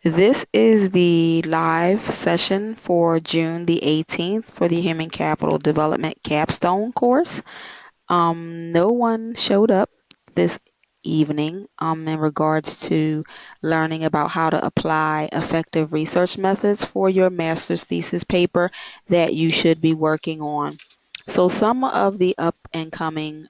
This is the live session for June the 18th for the Human Capital Development Capstone course. No one showed up this evening in regards to learning about how to apply effective research methods for your master's thesis paper that you should be working on. So some of the up and coming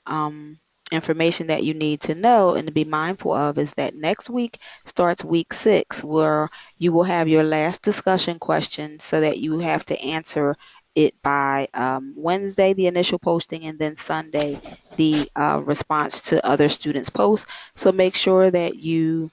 information that you need to know and to be mindful of is that next week starts week 6, where you will have your last discussion question so that you have to answer it by Wednesday, the initial posting, and then Sunday, the response to other students' posts. So make sure that you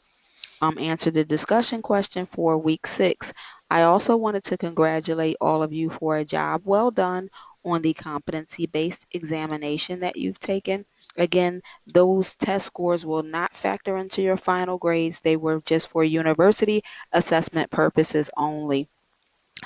answer the discussion question for week 6. I also wanted to congratulate all of you for a job well done on the competency-based examination that you've taken. Again, those test scores will not factor into your final grades. They were just for university assessment purposes only.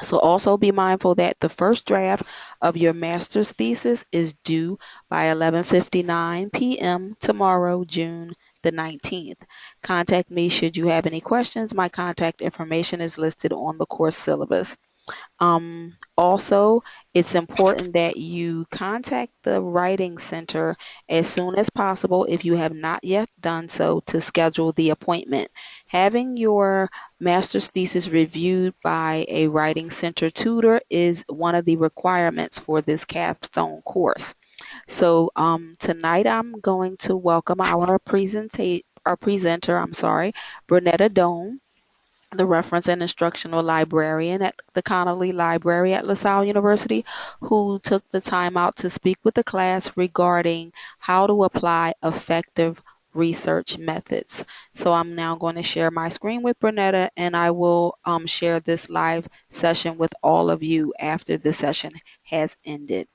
So also be mindful that the first draft of your master's thesis is due by 11:59 p.m. tomorrow, June the 19th. Contact me should you have any questions. My contact information is listed on the course syllabus. Also, it's important that you contact the Writing Center as soon as possible if you have not yet done so to schedule the appointment. Having your master's thesis reviewed by a Writing Center tutor is one of the requirements for this capstone course. So tonight I'm going to welcome our presenter, Bernetta Dome, the reference and instructional librarian at the Connolly Library at LaSalle University, who took the time out to speak with the class regarding how to apply effective research methods. So I'm now going to share my screen with Bernetta, and I will share this live session with all of you after the session has ended.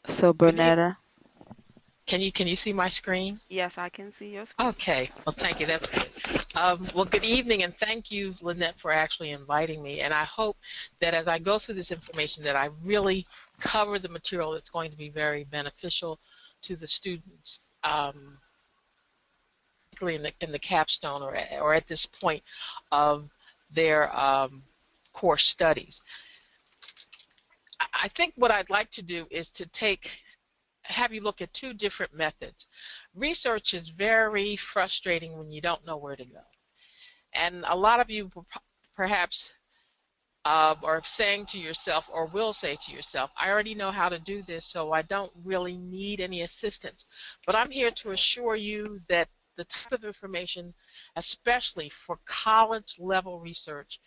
So Good evening. Bernetta, Can you see my screen? yes, I can see your screen. Okay. Well, thank you. That's good. Well, good evening, and thank you, Lynette, for actually inviting me. And I hope that as I go through this information, that I really cover the material that's going to be very beneficial to the students, particularly in the capstone or at this point of their course studies. I think what I'd like to do is to have you look at two different methods. Research is very frustrating when you don't know where to go. And a lot of you perhaps are saying to yourself, or will say to yourself, I already know how to do this, so I don't really need any assistance. But I'm here to assure you that the type of information, especially for college level research,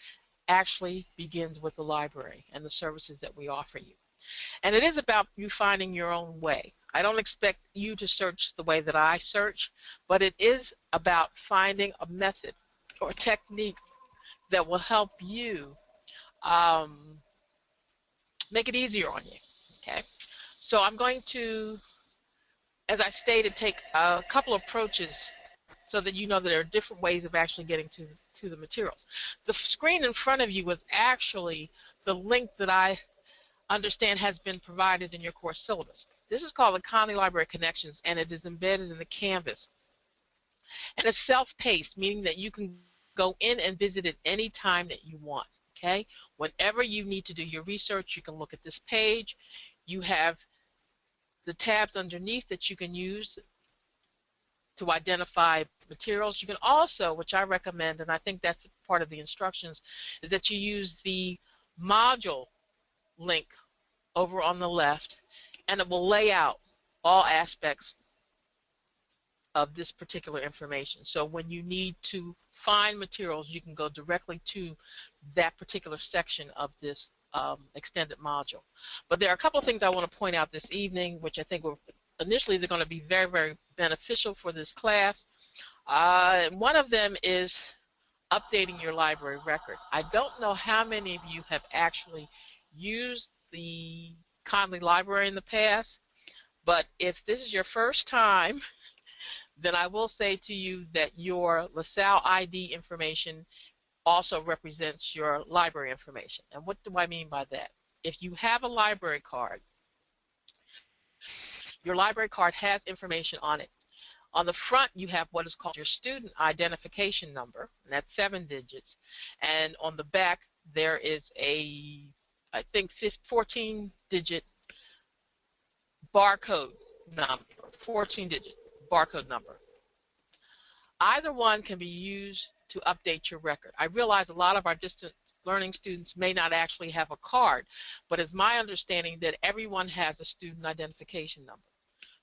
actually begins with the library and the services that we offer you. And it is about you finding your own way. I don't expect you to search the way that I search, but it is about finding a method or technique that will help you make it easier on you. Okay? So I'm going to, as I stated, take a couple of approaches so that you know that there are different ways of actually getting to the materials. The screen in front of you was actually the link that I understand has been provided in your course syllabus. This is called the Connolly Library Connections, and it is embedded in the Canvas. And it's self-paced, meaning that you can go in and visit it any time that you want. Okay? Whenever you need to do your research, you can look at this page. You have the tabs underneath that you can use to identify materials. You can also, which I recommend, and I think that's part of the instructions, is that you use the module link over on the left, and it will lay out all aspects of this particular information. So when you need to find materials, you can go directly to that particular section of this extended module. But there are a couple of things I want to point out this evening, which I think were initially they're going to be very, very beneficial for this class. One of them is updating your library record. I don't know how many of you have actually used the Connolly Library in the past, but if this is your first time, then I will say to you that your LaSalle ID information also represents your library information. And what do I mean by that? If you have a library card, Your library card has information on it. On the front, you have what is called your student identification number, and that's 7 digits. And on the back, there is a, I think, 14-digit barcode number, 14-digit barcode number. Either one can be used to update your record. I realize a lot of our distance learning students may not actually have a card, but it's my understanding that everyone has a student identification number.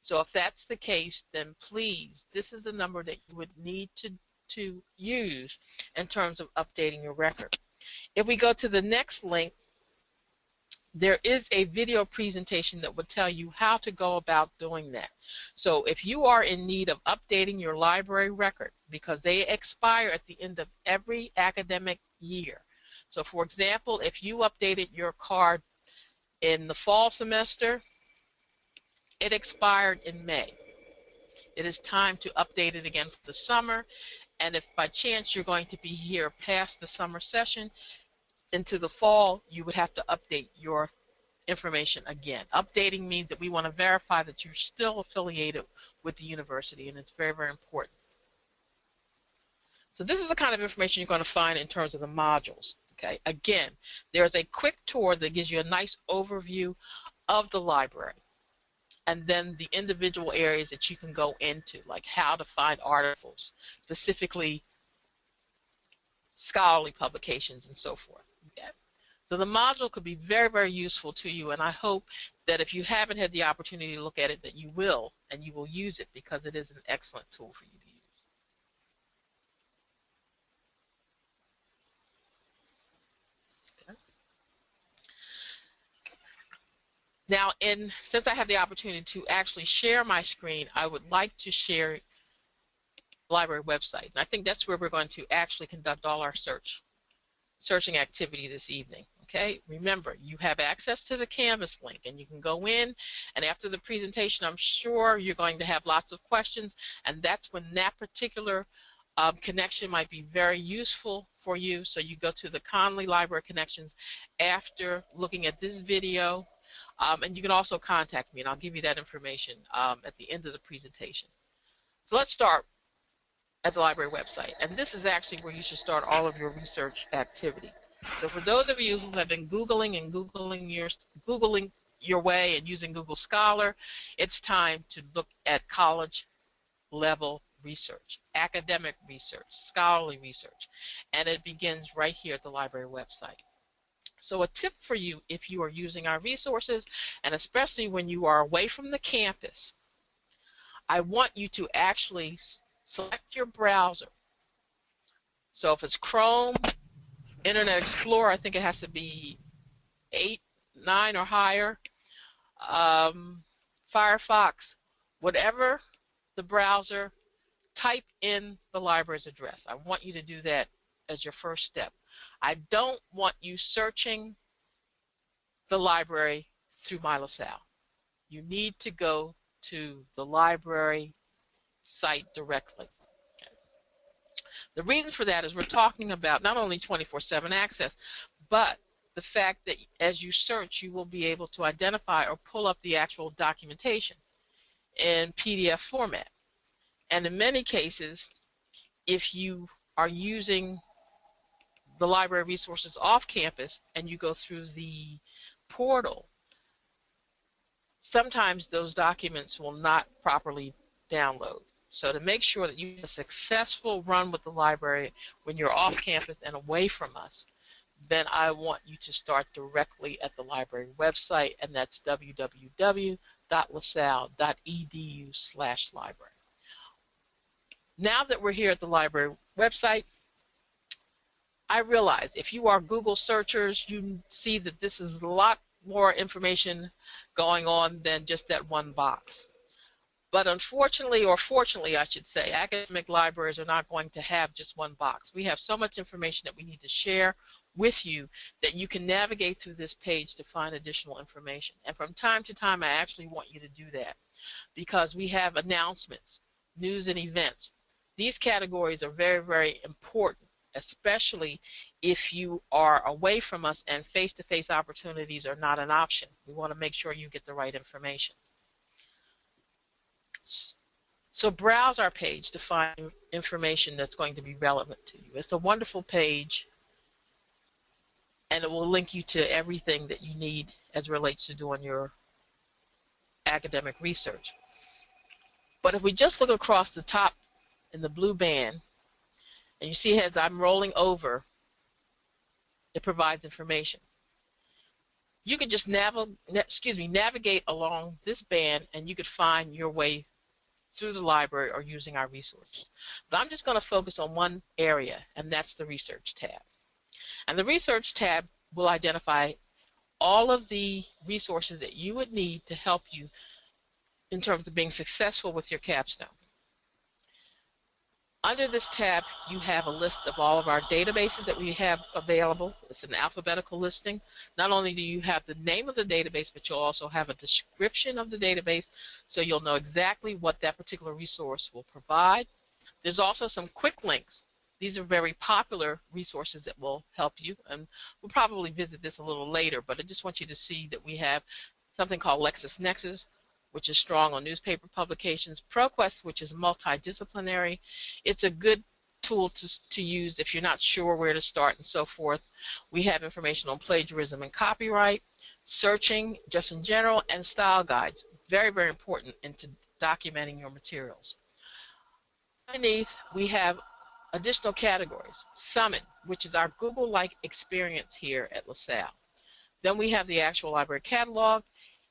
So if that's the case, then please, this is the number that you would need to use in terms of updating your record. If we go to the next link, there is a video presentation that would tell you how to go about doing that. So if you are in need of updating your library record, because they expire at the end of every academic year. So for example, if you updated your card in the fall semester, it expired in May. It is time to update it again for the summer, and if by chance you're going to be here past the summer session into the fall, you would have to update your information again. Updating means that we want to verify that you're still affiliated with the university, and it's very, very important. So this is the kind of information you're going to find in terms of the modules. Okay. Again, there's a quick tour that gives you a nice overview of the library, and then the individual areas that you can go into, like how to find articles, specifically scholarly publications and so forth. Okay. So the module could be very, very useful to you, and I hope that if you haven't had the opportunity to look at it, that you will, and you will use it, because it is an excellent tool for you to use. Okay. Now, since I have the opportunity to actually share my screen, I would like to share the library website. And I think that's where we're going to actually conduct all our searching activity this evening. Okay, remember, you have access to the Canvas link, and you can go in, and after the presentation, I'm sure you're going to have lots of questions, and that's when that particular connection might be very useful for you. So you go to the Conley Library Connections after looking at this video, and you can also contact me, and I'll give you that information at the end of the presentation. So let's start at the library website, and this is actually where you should start all of your research activity. So for those of you who have been Googling and Googling your way and using Google Scholar, it's time to look at college level research, academic research, scholarly research, and it begins right here at the library website. So a tip for you, if you are using our resources, and especially when you are away from the campus, I want you to actually select your browser. So if it's Chrome, Internet Explorer, I think it has to be 8, 9 or higher, Firefox, whatever the browser, type in the library's address. I want you to do that as your first step. I don't want you searching the library through My LaSalle. You need to go to the library site directly. The reason for that is we're talking about not only 24/7 access, but the fact that as you search, you will be able to identify or pull up the actual documentation in PDF format. And in many cases, if you are using the library resources off campus and you go through the portal, sometimes those documents will not properly download. So to make sure that you have a successful run with the library when you're off campus and away from us, then I want you to start directly at the library website, and that's www.lasalle.edu/library. Now that we're here at the library website, I realize if you are Google searchers, you see that this is a lot more information going on than just that one box. But unfortunately, or fortunately I should say, academic libraries are not going to have just one box. We have so much information that we need to share with you that you can navigate through this page to find additional information. And from time to time, I actually want you to do that, because we have announcements, news and events. These categories are very, very important, especially if you are away from us and face-to-face opportunities are not an option. We want to make sure you get the right information. So browse our page to find information that's going to be relevant to you. It's a wonderful page, and it will link you to everything that you need as relates to doing your academic research. But if we just look across the top in the blue band, and you see as I'm rolling over, it provides information. You could just navigate along this band, and you could find your way through the library or using our resources. But I'm just going to focus on one area, and that's the Research tab. And the Research tab will identify all of the resources that you would need to help you in terms of being successful with your capstone. Under this tab, you have a list of all of our databases that we have available. It's an alphabetical listing. Not only do you have the name of the database, but you'll also have a description of the database, so you'll know exactly what that particular resource will provide. There's also some quick links. These are very popular resources that will help you, and we'll probably visit this a little later, but I just want you to see that we have something called LexisNexis, which is strong on newspaper publications, ProQuest, which is multidisciplinary. It's a good tool to use if you're not sure where to start and so forth. We have information on plagiarism and copyright, searching just in general, and style guides. Very, very important into documenting your materials. Underneath, we have additional categories. Summit, which is our Google-like experience here at LaSalle. Then we have the actual library catalog,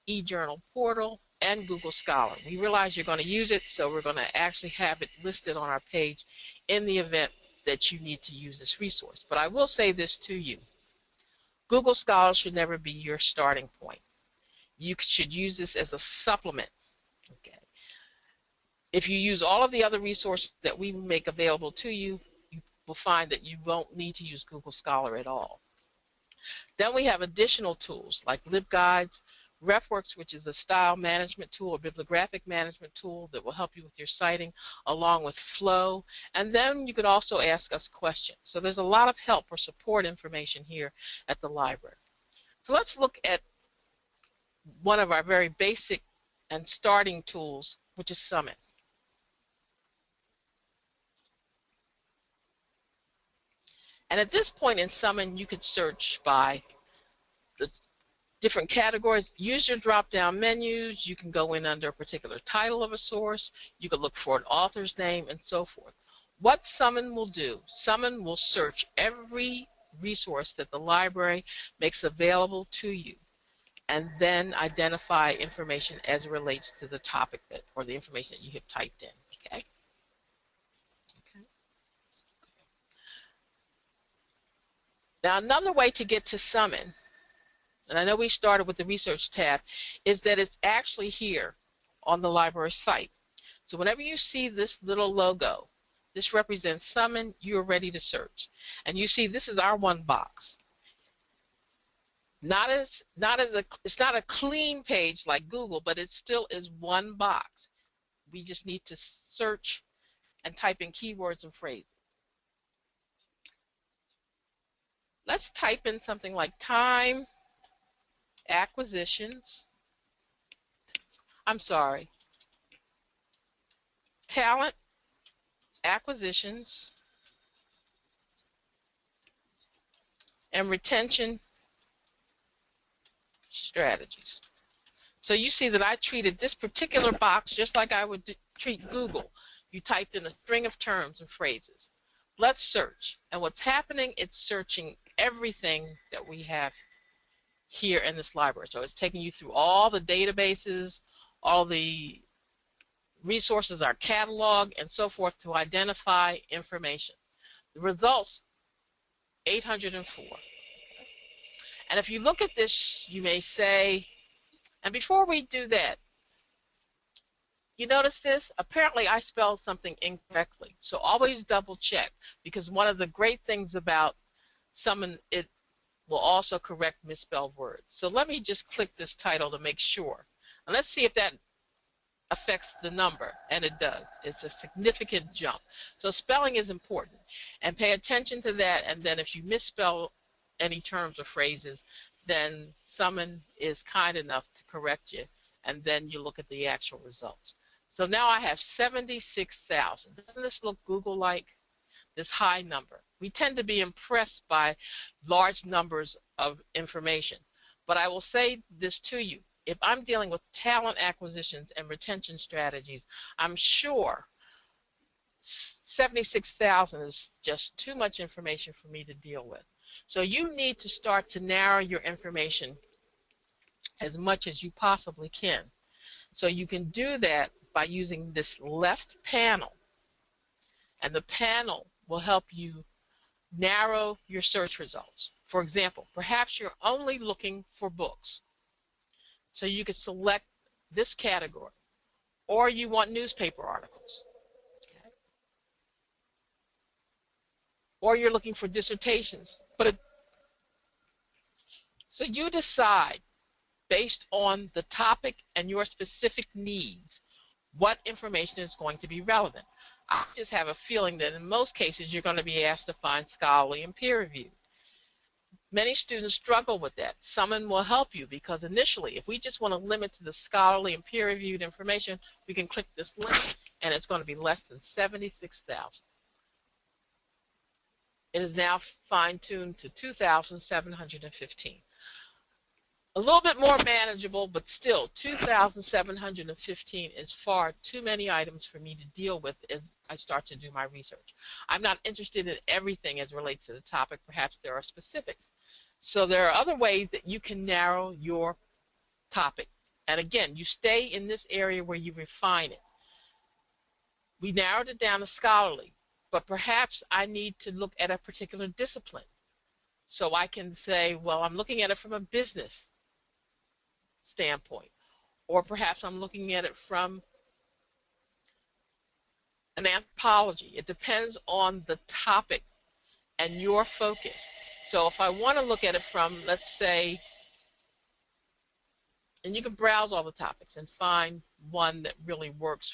e-journal portal, and Google Scholar. We realize you're going to use it, so we're going to actually have it listed on our page in the event that you need to use this resource. But I will say this to you. Google Scholar should never be your starting point. You should use this as a supplement. Okay. If you use all of the other resources that we make available to you, you will find that you won't need to use Google Scholar at all. Then we have additional tools like LibGuides, RefWorks, which is a style management tool or bibliographic management tool that will help you with your citing, along with Flow. And then you can also ask us questions. So there's a lot of help or support information here at the library. So let's look at one of our very basic and starting tools, which is Summit. And at this point in Summit, you could search by the different categories. Use your drop-down menus. You can go in under a particular title of a source. You can look for an author's name and so forth. What Summit will do, Summit will search every resource that the library makes available to you and then identify information as it relates to the topic that, or the information that you have typed in. Okay? Now another way to get to Summit, and I know we started with the Research tab, is that it's actually here on the library site. So whenever you see this little logo, this represents Summit, you're ready to search. And you see this is our one box. It's not a clean page like Google, but it still is one box. We just need to search and type in keywords and phrases. Let's type in something like talent acquisitions and retention strategies. So you see that I treated this particular box just like I would treat Google. You typed in a string of terms and phrases. Let's search. And what's happening, it's searching everything that we have here in this library. So it's taking you through all the databases, all the resources, our catalog, and so forth to identify information. The results, 804. And if you look at this, you may say, and before we do that, you notice this? Apparently I spelled something incorrectly. So always double check, because one of the great things about Summit, it will also correct misspelled words. So let me just click this title to make sure. And let's see if that affects the number, and it does. It's a significant jump. So spelling is important, and pay attention to that, and then if you misspell any terms or phrases, then Summit is kind enough to correct you, and then you look at the actual results. So now I have 76,000. Doesn't this look Google-like? This high number. We tend to be impressed by large numbers of information. But I will say this to you. If I'm dealing with talent acquisitions and retention strategies, I'm sure 76,000 is just too much information for me to deal with. So you need to start to narrow your information as much as you possibly can. So you can do that by using this left panel. And the panel will help you narrow your search results. For example, perhaps you're only looking for books. So you could select this category. Or you want newspaper articles. Okay. Or you're looking for dissertations. So you decide, based on the topic and your specific needs, what information is going to be relevant. I just have a feeling that in most cases you're going to be asked to find scholarly and peer-reviewed. Many students struggle with that. Someone will help you because initially, if we just want to limit to the scholarly and peer-reviewed information, we can click this link and it's going to be less than 76,000. It is now fine-tuned to 2,715. A little bit more manageable, but still 2,715 is far too many items for me to deal with as I start to do my research. I'm not interested in everything as relates to the topic. Perhaps there are specifics. So there are other ways that you can narrow your topic. And again, you stay in this area where you refine it. We narrowed it down to scholarly, but perhaps I need to look at a particular discipline. So I can say, well, I'm looking at it from a business standpoint, or perhaps I'm looking at it from an anthropology. It depends on the topic and your focus. So if I want to look at it from, let's say, and you can browse all the topics and find one that really works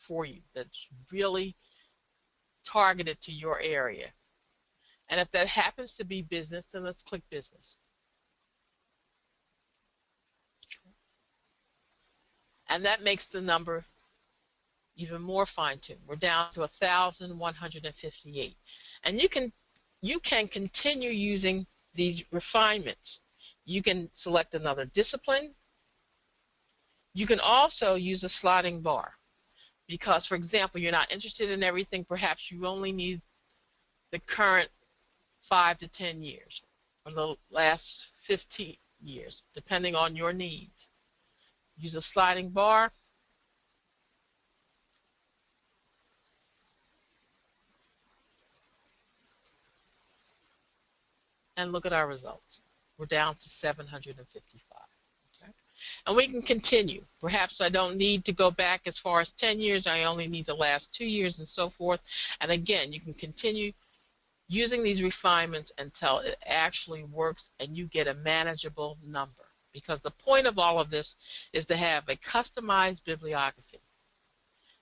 for you, that's really targeted to your area. And if that happens to be business, then let's click business. And that makes the number even more fine-tuned. We're down to 1,158. And you can continue using these refinements. You can select another discipline. You can also use a sliding bar. Because, for example, you're not interested in everything. Perhaps you only need the current 5 to 10 years, or the last 15 years, depending on your needs. Use a sliding bar. And look at our results. We're down to 755. Okay? And we can continue. Perhaps I don't need to go back as far as 10 years. I only need the last 2 years and so forth. And again, you can continue using these refinements until it actually works and you get a manageable number. Because the point of all of this is to have a customized bibliography.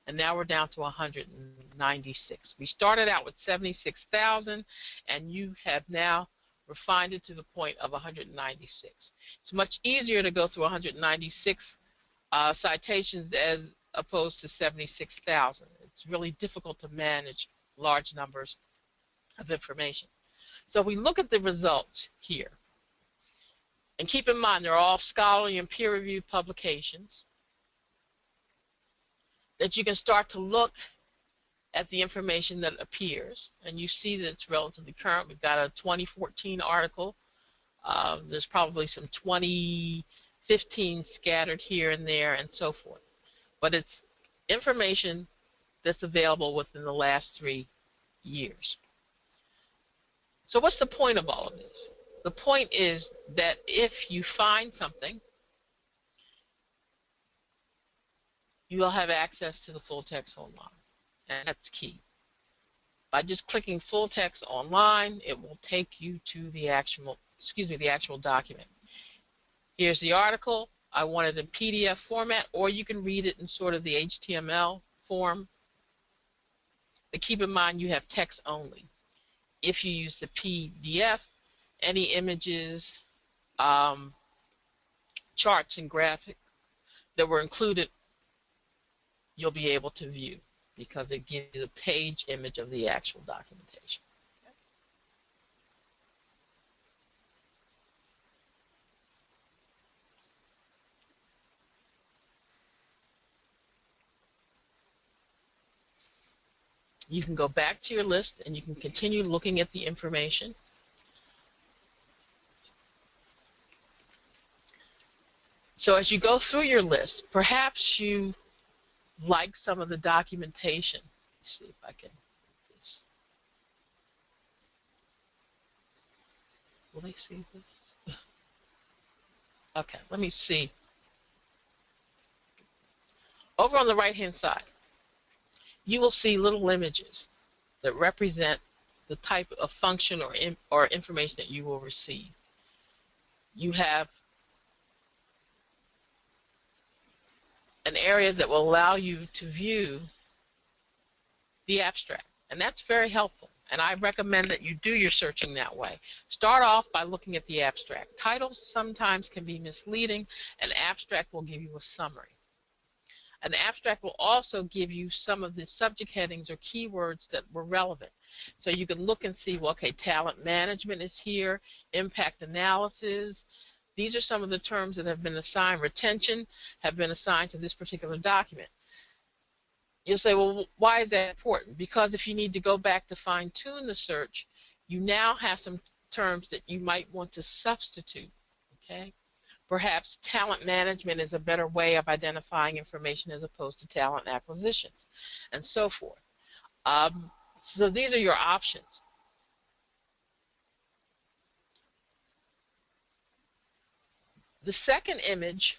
And now we're down to 196. We started out with 76,000, and you have now refined it to the point of 196. It's much easier to go through 196 citations as opposed to 76,000. It's really difficult to manage large numbers of information. So if we look at the results here, and keep in mind they're all scholarly and peer-reviewed publications, that you can start to look at the information that appears, and you see that it's relatively current. We've got a 2014 article. There's probably some 2015 scattered here and there and so forth. But it's information that's available within the last 3 years. So what's the point of all of this? The point is that if you find something, you will have access to the full text online. And that's key. By just clicking full text online, it will take you to the actual document. Here's the article. I want it in PDF format, or you can read it in sort of the HTML form. But keep in mind you have text only. If you use the PDF, any images, charts, and graphics that were included you'll be able to view because it gives you the page image of the actual documentation. You can go back to your list and you can continue looking at the information. So as you go through your list, perhaps you like some of the documentation. Let's see if I can. Will they see this? Okay, let me see. Over on the right-hand side, you will see little images that represent the type of function or information that you will receive. You have an area that will allow you to view the abstract, and that's very helpful. And I recommend that you do your searching that way. Start off by looking at the abstract. Titles sometimes can be misleading. An abstract will give you a summary. An abstract will also give you some of the subject headings or keywords that were relevant. So you can look and see, well, okay, talent management is here, impact analysis. These are some of the terms that have been assigned. Retention have been assigned to this particular document. You'll say, well, why is that important? Because if you need to go back to fine-tune the search, you now have some terms that you might want to substitute, okay? Perhaps talent management is a better way of identifying information as opposed to talent acquisitions, and so forth. So these are your options. The second image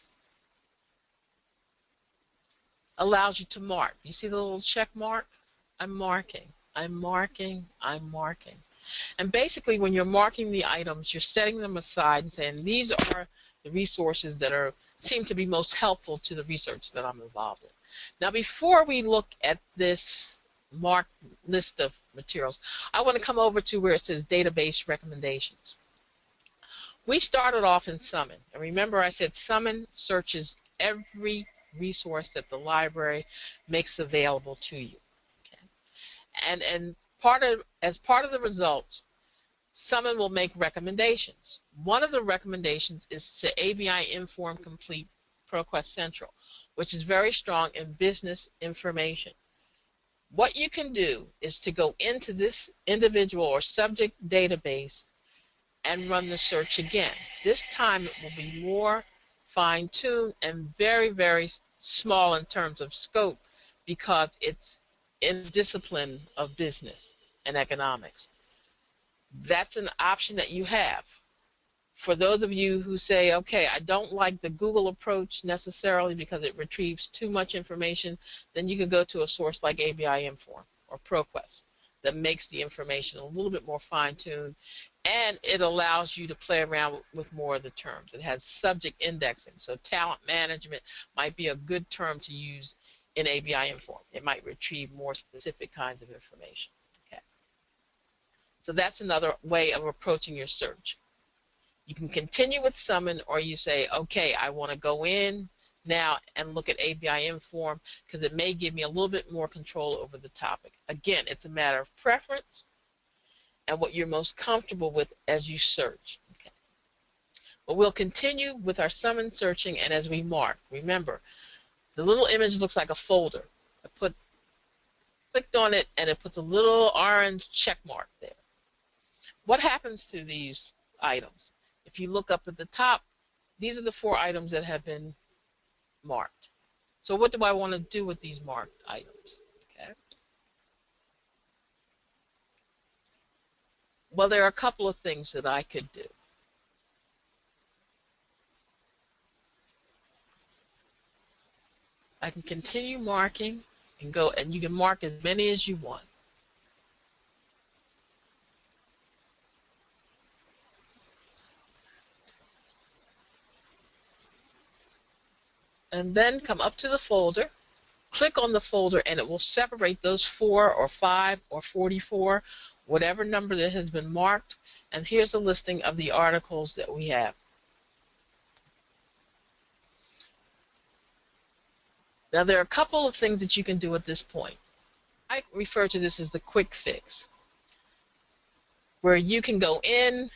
allows you to mark. You see the little check mark? I'm marking, I'm marking, I'm marking. And basically when you're marking the items, you're setting them aside and saying these are the resources that seem to be most helpful to the research that I'm involved in. Now before we look at this marked list of materials, I want to come over to where it says database recommendations. We started off in Summon, and remember I said Summon searches every resource that the library makes available to you. Okay? And as part of the results, Summon will make recommendations. One of the recommendations is to ABI Inform Complete ProQuest Central, which is very strong in business information. What you can do is to go into this individual or subject database and run the search again. This time it will be more fine-tuned and very, very small in terms of scope because it's in the discipline of business and economics. That's an option that you have. For those of you who say, okay, I don't like the Google approach necessarily because it retrieves too much information, then you can go to a source like ABI Inform or ProQuest that makes the information a little bit more fine-tuned, and it allows you to play around with more of the terms. It has subject indexing, so talent management might be a good term to use in ABI Inform. It might retrieve more specific kinds of information. Okay. So that's another way of approaching your search. You can continue with Summon, or you say, okay, I want to go in now and look at ABI Inform because it may give me a little bit more control over the topic. Again, it's a matter of preference and what you're most comfortable with as you search. Okay. But we'll continue with our Summon searching, and as we mark, remember, the little image looks like a folder. I clicked on it, and it puts a little orange check mark there. What happens to these items? If you look up at the top, these are the 4 items that have been marked. So what do I want to do with these marked items? Okay. Well, there are a couple of things that I could do. I can continue marking and go, and you can mark as many as you want. And then come up to the folder, click on the folder, and it will separate those 4 or 5 or 44, whatever number that has been marked. And here's a listing of the articles that we have. Now, there are a couple of things that you can do at this point. I refer to this as the quick fix, where you can go in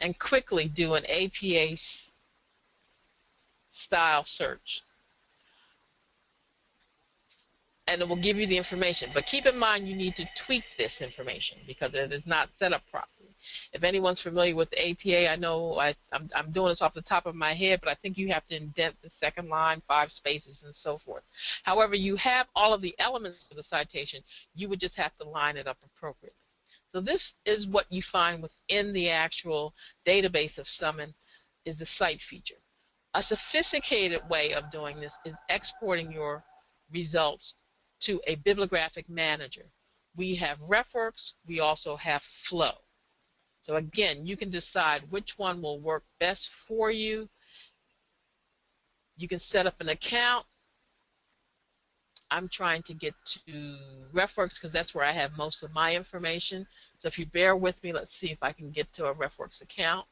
and quickly do an APA style search. And it will give you the information. But keep in mind you need to tweak this information because it is not set up properly. If anyone's familiar with the APA, I know I'm doing this off the top of my head, but I think you have to indent the second line, 5 spaces, and so forth. However, you have all of the elements of the citation. You would just have to line it up appropriately. So this is what you find within the actual database of Summon is the cite feature. A sophisticated way of doing this is exporting your results to a bibliographic manager. We have RefWorks, we also have Flow. So again, you can decide which one will work best for you. You can set up an account. I'm trying to get to RefWorks because that's where I have most of my information. So if you bear with me, let's see if I can get to a RefWorks account.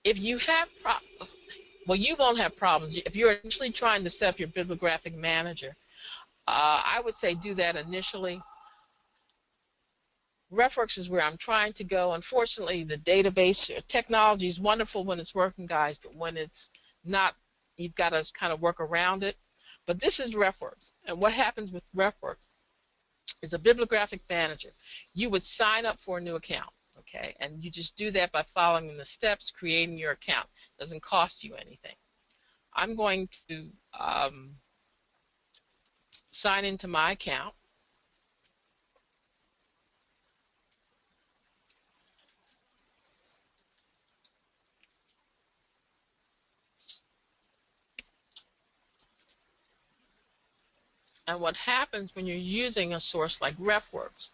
If you have problems, well, you won't have problems. If you're initially trying to set up your bibliographic manager, I would say do that initially. RefWorks is where I'm trying to go. Unfortunately, the database technology is wonderful when it's working, guys, but when it's not, you've got to kind of work around it. But this is RefWorks, and what happens with RefWorks is a bibliographic manager. You would sign up for a new account, okay, and you just do that by following the steps, creating your account. It doesn't cost you anything. I'm going to sign into my account. And what happens when you're using a source like RefWorks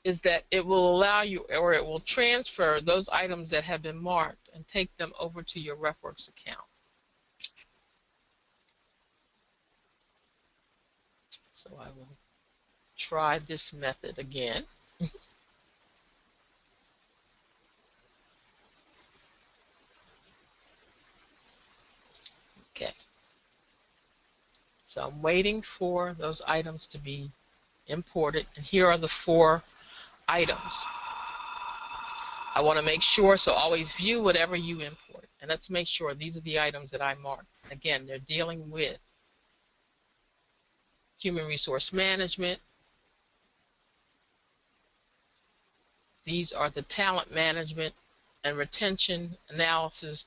is that it will allow you, or it will transfer those items that have been marked and take them over to your RefWorks account. So I will try this method again. Okay. So I'm waiting for those items to be imported, and here are the 4 items. I want to make sure, so always view whatever you import. And let's make sure these are the items that I marked. Again, they're dealing with human resource management. These are the talent management and retention analysis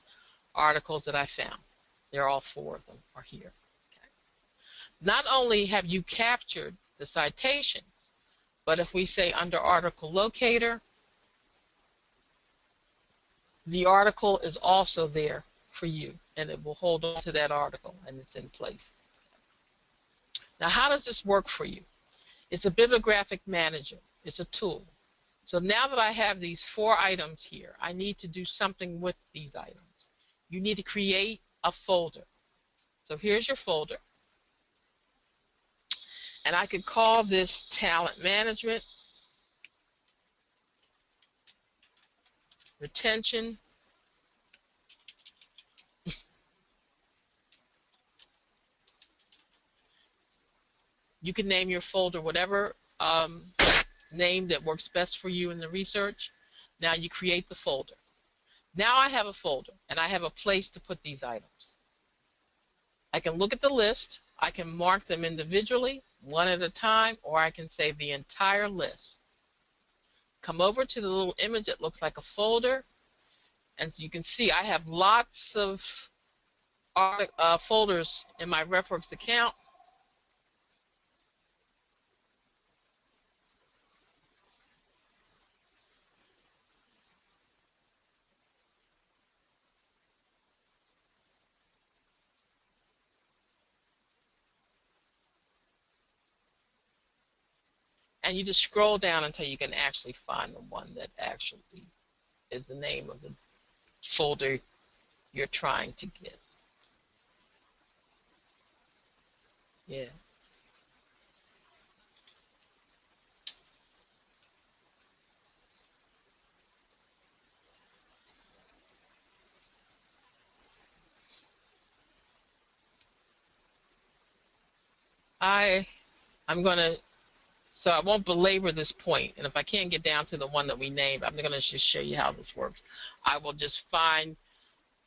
articles that I found. They're all 4 of them are here. Okay. Not only have you captured the citations, but if we say under article locator, the article is also there for you, and it will hold on to that article, and it's in place. Now, how does this work for you? It's a bibliographic manager. It's a tool. So now that I have these 4 items here, I need to do something with these items. You need to create a folder. So here's your folder. And I could call this talent management, retention, you can name your folder whatever name that works best for you in the research. Now you create the folder. Now I have a folder, and I have a place to put these items. I can look at the list. I can mark them individually, one at a time, or I can save the entire list. Come over to the little image that looks like a folder, and you can see I have lots of folders in my RefWorks account. And you just scroll down until you can actually find the one that actually is the name of the folder you're trying to get. Yeah. I'm going to, so I won't belabor this point, and if I can't get down to the one that we named, I'm going to just show you how this works. I will just find,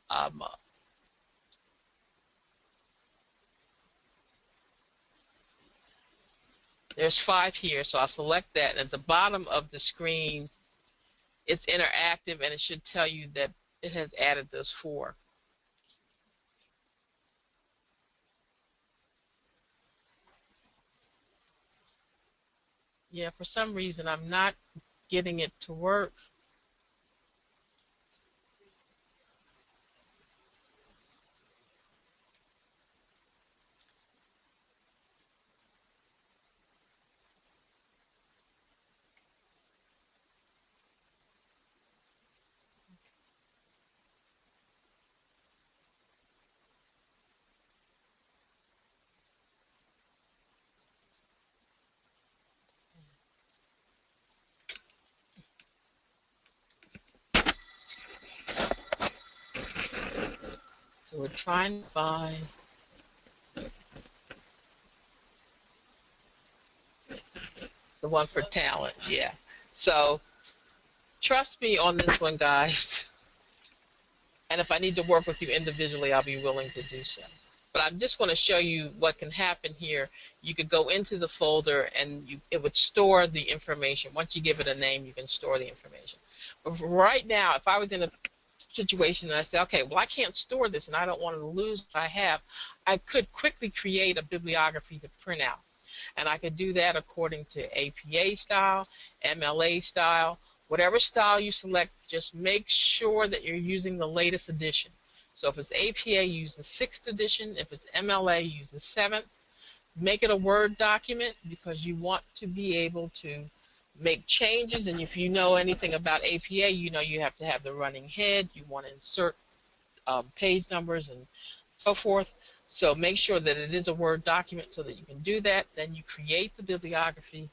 um, there's 5 here, so I'll select that, and at the bottom of the screen, it's interactive, and it should tell you that it has added those 4. Yeah, for some reason, I'm not getting it to work. So we're trying to find the one for talent, yeah. So trust me on this one, guys. And if I need to work with you individually, I'll be willing to do so. But I'm just going to show you what can happen here. You could go into the folder and it would store the information. Once you give it a name, you can store the information. But right now, if I was in a situation and I say, okay, well, I can't store this and I don't want to lose what I have, I could quickly create a bibliography to print out. And I could do that according to APA style, MLA style, whatever style you select, just make sure that you're using the latest edition. So if it's APA, use the 6th edition. If it's MLA, use the 7th. Make it a Word document because you want to be able to make changes. And if you know anything about APA, you know you have to have the running head. You want to insert page numbers and so forth. So make sure that it is a Word document so that you can do that. Then you create the bibliography,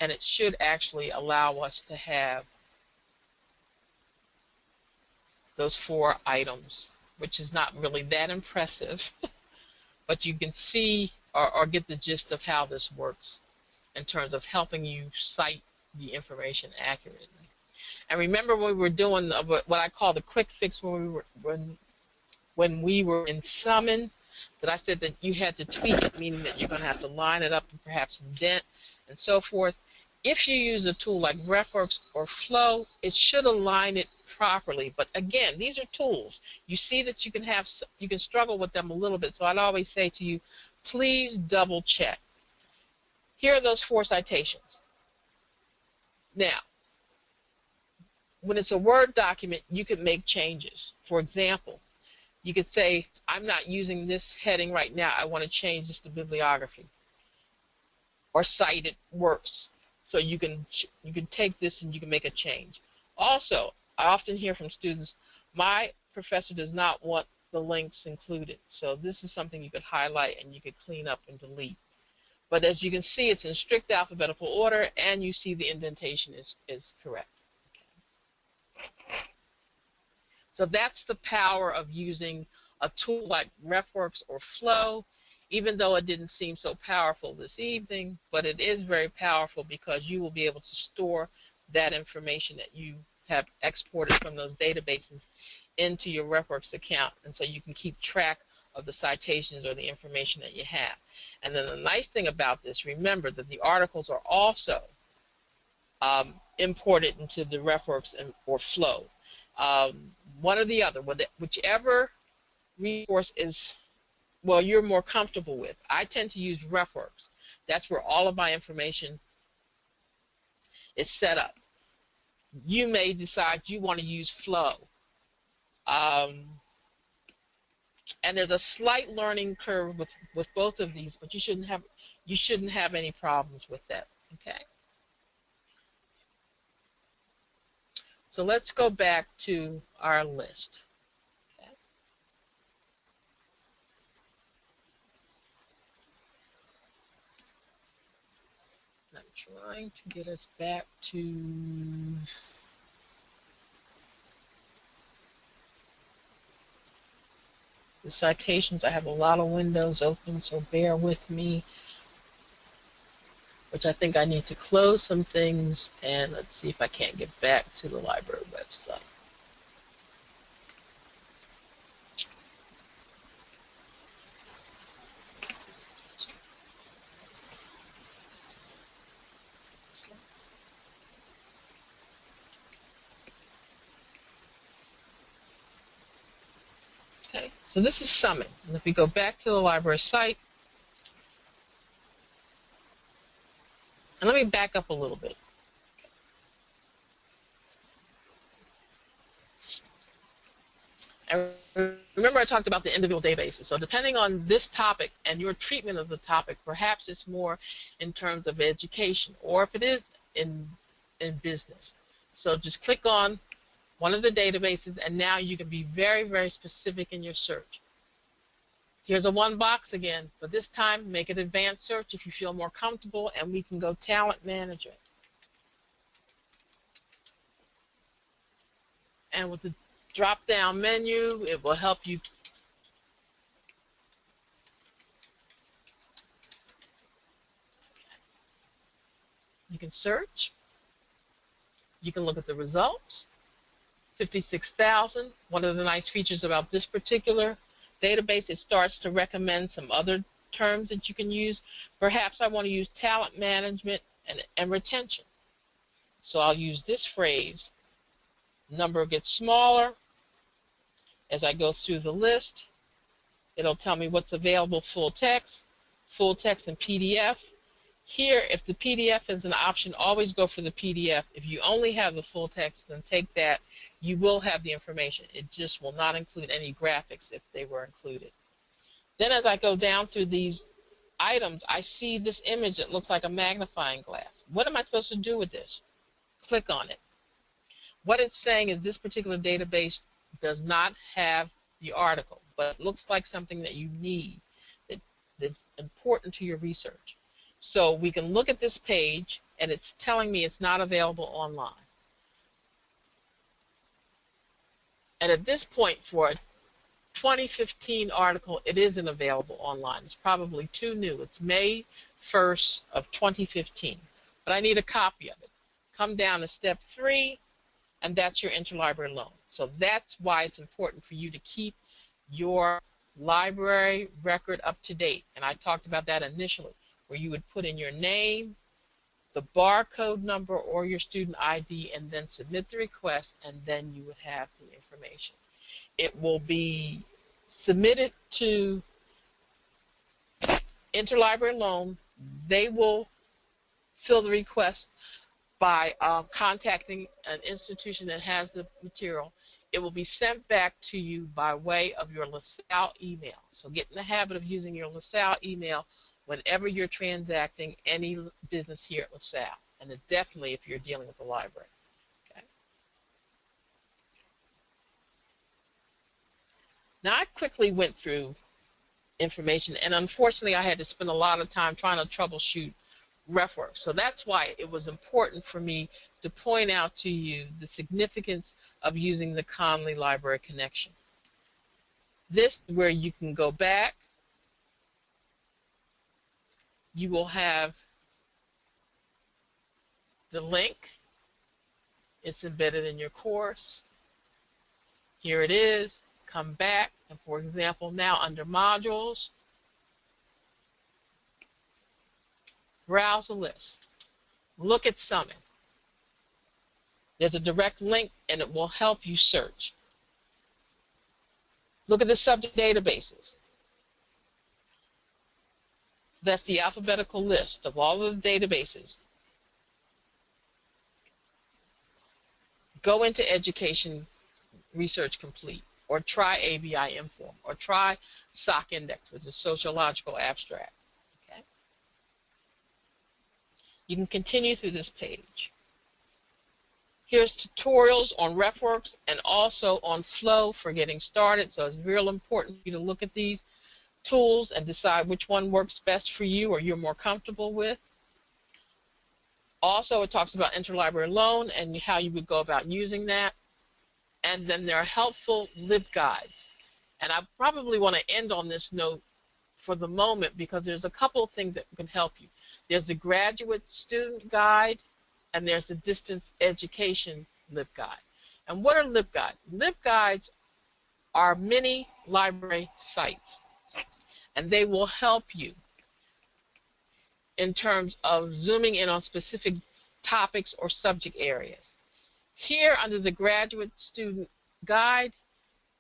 and it should actually allow us to have those 4 items, which is not really that impressive, but you can see or get the gist of how this works in terms of helping you cite the information accurately. And remember when we were doing what I call the quick fix when we were in Summon, that I said that you had to tweak it, meaning that you're going to have to line it up and perhaps indent and so forth. If you use a tool like RefWorks or Flow, it should align it properly. But again, these are tools. You see that you can struggle with them a little bit. So I'd always say to you, please double check. Here are those 4 citations. Now, when it's a Word document, you can make changes. For example, you could say, I'm not using this heading right now. I want to change this to bibliography. Or cited works. So you can take this and you can make a change. Also, I often hear from students, my professor does not want the links included. So this is something you could highlight and you could clean up and delete. But as you can see, it's in strict alphabetical order, and you see the indentation is correct. So that's the power of using a tool like RefWorks or Flow, even though it didn't seem so powerful this evening, but it is very powerful because you will be able to store that information that you have exported from those databases into your RefWorks account, and so you can keep track of the citations or the information that you have. And then the nice thing about this, remember that the articles are also imported into the RefWorks or Flow. One or the other, whichever resource is, well, you're more comfortable with. I tend to use RefWorks. That's where all of my information is set up. You may decide you want to use Flow. And there's a slight learning curve with both of these, but you shouldn't have any problems with that. Okay. So let's go back to our list. Okay. I'm trying to get us back to the citations. I have a lot of windows open, so bear with me, which I think I need to close some things, and let's see if I can't get back to the library website. Okay, so this is Summit. And if we go back to the library site, and let me back up a little bit. And remember I talked about the individual databases. So depending on this topic and your treatment of the topic, perhaps it's more in terms of education, or if it is in business. So just click on one of the databases, and now you can be very, very specific in your search. Here's a one box again, but this time make it advanced search if you feel more comfortable, and we can go talent management. And with the drop-down menu, it will help you can search, you can look at the results. 56,000. One of the nice features about this particular database, it starts to recommend some other terms that you can use. Perhaps I want to use talent management and retention. So I'll use this phrase. Number gets smaller. As I go through the list, it'll tell me what's available full text and PDF. Here, if the PDF is an option, always go for the PDF. If you only have the full text, then take that. You will have the information. It just will not include any graphics if they were included. Then as I go down through these items, I see this image that looks like a magnifying glass. What am I supposed to do with this? Click on it. What it's saying is this particular database does not have the article, but it looks like something that you need, that's important to your research. So we can look at this page, and it's telling me it's not available online. And at this point, for a 2015 article, it isn't available online. It's probably too new. It's May 1st of 2015. But I need a copy of it. Come down to step 3, and that's your interlibrary loan. So that's why it's important for you to keep your library record up to date. And I talked about that initially, where you would put in your name, the barcode number, or your student ID, and then submit the request, and then you would have the information. It will be submitted to Interlibrary Loan. They will fill the request by contacting an institution that has the material. It will be sent back to you by way of your LaSalle email. So get in the habit of using your LaSalle email whenever you're transacting any business here at LaSalle, and definitely if you're dealing with the library. Okay. Now, I quickly went through information, and unfortunately I had to spend a lot of time trying to troubleshoot RefWorks. So that's why it was important for me to point out to you the significance of using the Conley Library Connection. This is where you can go back. You will have the link. It's embedded in your course. Here it is. Come back, and for example, now under modules, browse the list. Look at Summit. There's a direct link, and it will help you search. Look at the subject databases. That's the alphabetical list of all of the databases. Go into Education Research Complete, or try ABI Inform, or try SOC Index, which is Sociological Abstract. Okay? You can continue through this page. Here's tutorials on RefWorks and also on Flow for getting started. So it's real important for you to look at these tools and decide which one works best for you or you're more comfortable with. Also, it talks about interlibrary loan and how you would go about using that. And then there are helpful LibGuides. And I probably want to end on this note for the moment because there's a couple of things that can help you. There's the graduate student guide and there's the distance education LibGuide. And what are LibGuides? LibGuides are mini library sites, and they will help you in terms of zooming in on specific topics or subject areas. Here under the graduate student guide,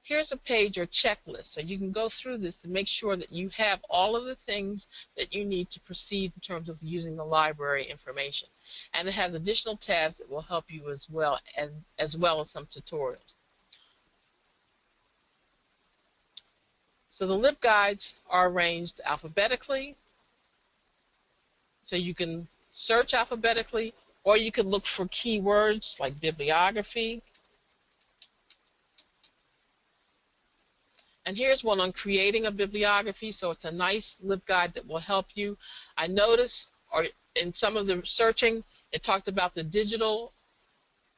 here's a page or checklist, so you can go through this to make sure that you have all of the things that you need to proceed in terms of using the library information. And it has additional tabs that will help you as well as some tutorials. So the LibGuides are arranged alphabetically, so you can search alphabetically, or you can look for keywords like bibliography. And here's one on creating a bibliography, so it's a nice LibGuide that will help you. I noticed, or in some of the searching, it talked about the digital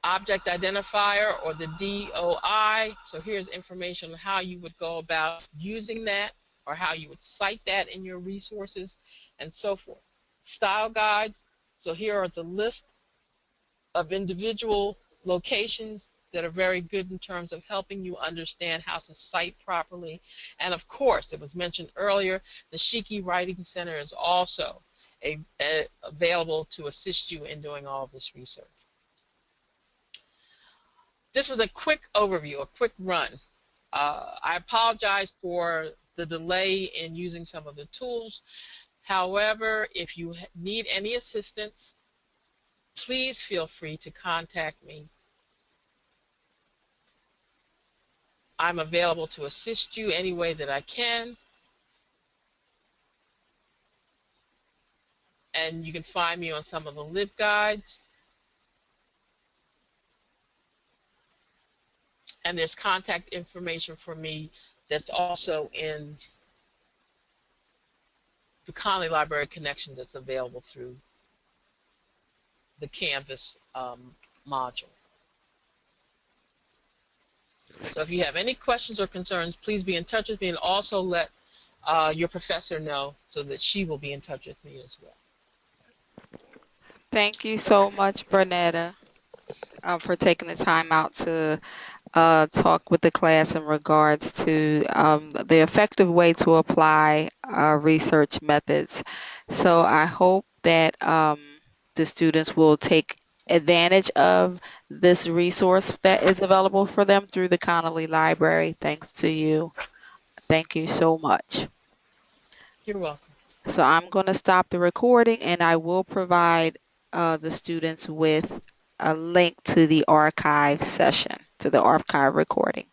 object identifier, or the DOI. So here's information on how you would go about using that, or how you would cite that in your resources, and so forth. Style guides. So here are the list of individual locations that are very good in terms of helping you understand how to cite properly. And of course, it was mentioned earlier, the Shiki Writing Center is also available to assist you in doing all of this research. This was a quick overview, a quick run. I apologize for the delay in using some of the tools. However, if you need any assistance, please feel free to contact me. I'm available to assist you any way that I can. And you can find me on some of the LibGuides. And there's contact information for me that's also in the Conley Library Connections that's available through the Canvas module. So if you have any questions or concerns, please be in touch with me, and also let your professor know so that she will be in touch with me as well. Thank you so much, Bernetta, for taking the time out to talk with the class in regards to the effective way to apply research methods. So I hope that the students will take advantage of this resource that is available for them through the Connolly Library. Thanks to you. Thank you so much. You're welcome. So I'm going to stop the recording, and I will provide the students with a link to the archive session, to the archive recording.